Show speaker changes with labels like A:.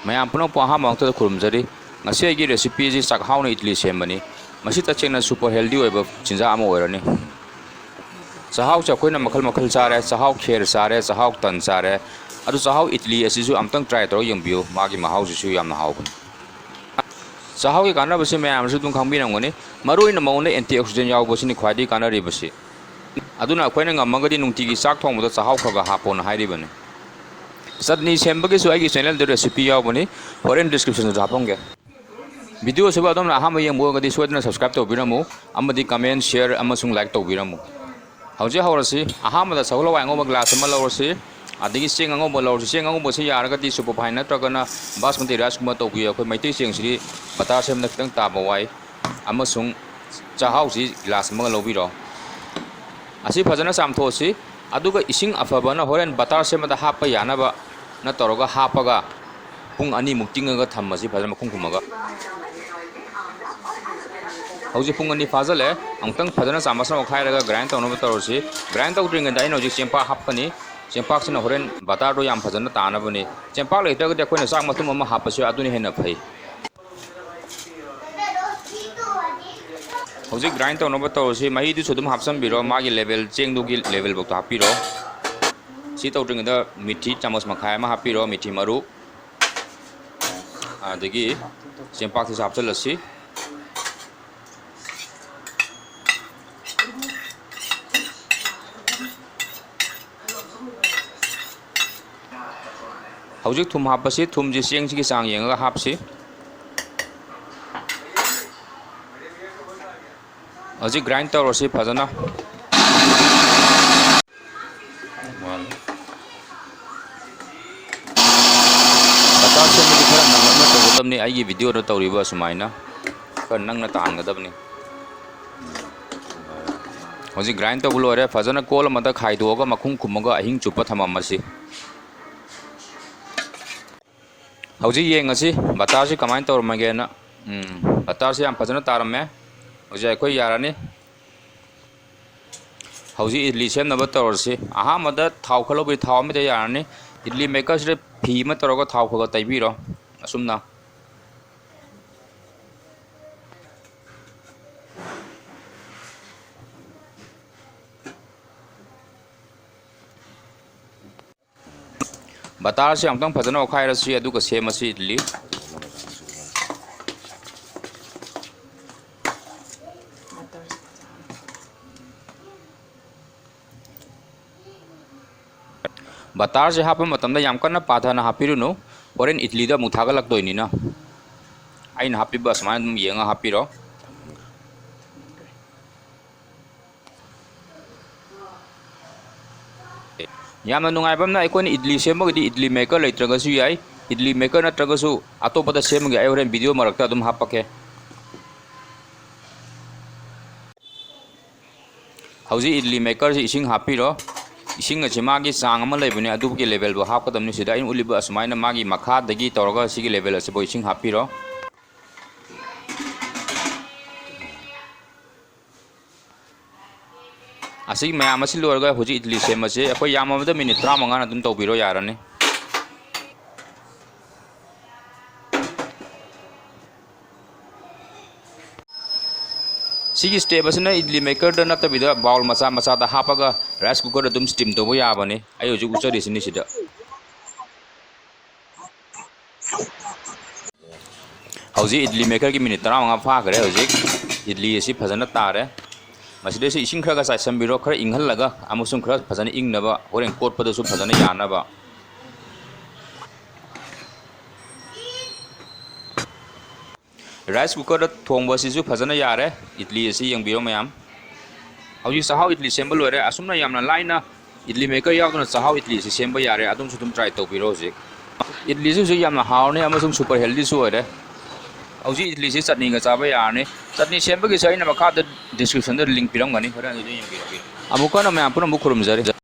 A: Ma'am पुनः अहमद खुरमजरी की recipe चाकहाउन idli सेमनी तचें super healthy चिंजानी चाहौ से अखोना मखल मखल चारे चाहौ खेर चारे चाहौ तन चारे चाहौ इडली अमतंग ट्राई तौर यंबियो मागी महाउसी हाउबनी चाहौ की कानबसे मैम खाबीरमगनी मरुइन मौन एंटी ऑक्सीडेंट यावबसिनी ख्वाई कानरीबसी अदुना अखोना ngमगदी नुंगतीगी चाक थोंबदा चाहौ खगा हापोन हाइरिबनी चटनी सेमबगीसु आइगी चैनल द रेसिपी यावबनी होरेन डिस्क्रिप्शन हापोंगे वीडियो से अदम अहम येंबगदी सोदना सब्सक्राइब तौबिरमु अमदी कमेंट शेयर अमसुंग लाइक तौबिरमु हौजे हौरसी अहमद सौलो वांगोब ग्लास अमा लौरसी अदगी चेंग अंगोब लौरसी चेंग अंगोबसे यारगदी सुपर फाइन नत्रगना बासमती राइस कुमा तौबी अखोय मैतै चेंगसिरी बता सेमना खितंग ताबा वाई अमसुंग चाहौसी ग्लास अमा लौबिरो असी फजना सामथोसी अदुगा इसिंग अफबना होरेन बता सेमदा हाप यानबा न तौरगा हापगा पुंग अनि मुक्तिंगगा थम्मसी फजना मखुं खुमगा हौजे पुंग अनि फाजले अंतंग फजना सामसना खायरगा ग्राइंड तौनब तौरसी ग्राइंड तौद्रिंगदा इन हौजे चेंपा हापनी चेंपाक्सना होरेन बतादो याम फजना तानबनी चेंपाक लेतगदि अखोयना चाक मतुम अमा हापसु अदुनि हेना फै हौजे ग्राइंड तौनब तौरसी महीदुसु दुम हापसनबिरो मागी लेवल चेंगदुगी लेवल बक्तो हापिरो सी तौद्रिंगदा मिठी चमच मखाय अमा हापिरो मिठी मरु अदगी चेंपाक्सि हापचलसी हौजिक थुम हापसी थुम जी चेंग की चांग येंगा हापसी हौजिक ग्राइंड तौरसी फजना बता सेमदी खरा नंगना तौगदबनी आइगी वीडियो द तौरिबा सुमाइना खर नंगना तानगदबनी हौजिक ग्राइंड तौब लोरे फजना कोल मदा खाइदोगा मखुं खुमगा अहिंग चुप्पा थममसी हौजी येंगसी बतासी कमाइन तौरमगेना बतासी याम फजना तारमे हौजी अखोय यारानी हौजी इडली सेमनब तौरसी अहामद थाव खलोबि थाव अमदे यारानी इडली मेकर से फी अमा तौरगा थाव खगा तैबिरो असुमना बतार से अमतंग फजना ओखायरसी अदुगा सेमसी इडली बतार से हाप मतमदा याम कन्ना पाथना हापिरुनु होरेन इडली दा मुथागा लगदोइनिना आइन हापिबा समान येंगा हापिरो यामना नुंगाइबमना अखोइन इडली सेमगदी इडली मेकर लेत्रगसु याई इडली मेकर नत्रगसु अतोपदा सेमगे आई होरेन वीडियो मरक्ता अदुम हापके हौजी इडली मेकर से इसिंग हापिरो इसिंग अछि मागी चांग अमा लेबने अदुबगे लेवल बो हापकदमनि सिदा इन उलिबा असमाइना मागी मखादगी तौरगा सिगी लेवल असे बो इसिंग हापिरो असी मैम असी लोरगा हुजी इडली सेमसे अखोय याममदा मिनिट 35 अदुम तौबिरो यारने सिगी स्टेप असना इडली मेकर द नतबिदा बाउल मचा मचा दा हापगा राइस कुकर अदुम स्टीम तौबो याबने आइ हुजी उचरिसिनि सिदा हौजी इडली मेकर की मिनिट 35 फाखरे हुजी इडली असी फजना तारे मसिदेसे इसिंग खरगा चाइसंबिरो खरा इंगहलगा अमसुंग खरा फजना इंगनबा होरेन कोटपदसु फजना यानबा राइस कुकर थोंबसिसु फजना यारे इडली असी यंबिरो मयाम हौजी चाहौ इडली सेंबल लोरे असुमना यामना लाइना इडली मेकर यावदना चाहौ इडली से सेंबा यारे अदुम सुदुम ट्राई तौबिरो होजी इडली सु यामना हावने अमसुंग सुपर हेल्दी सु ओरे हौजी इडली से चटनी गा चाबा यारने चटनी सेंबगी सैना मखाद डिस्क्रिप्शन द लिंक पिरमगनी होरेन अदु यंबिरो अमुकना मयाम पुना मुखुरुमजरे।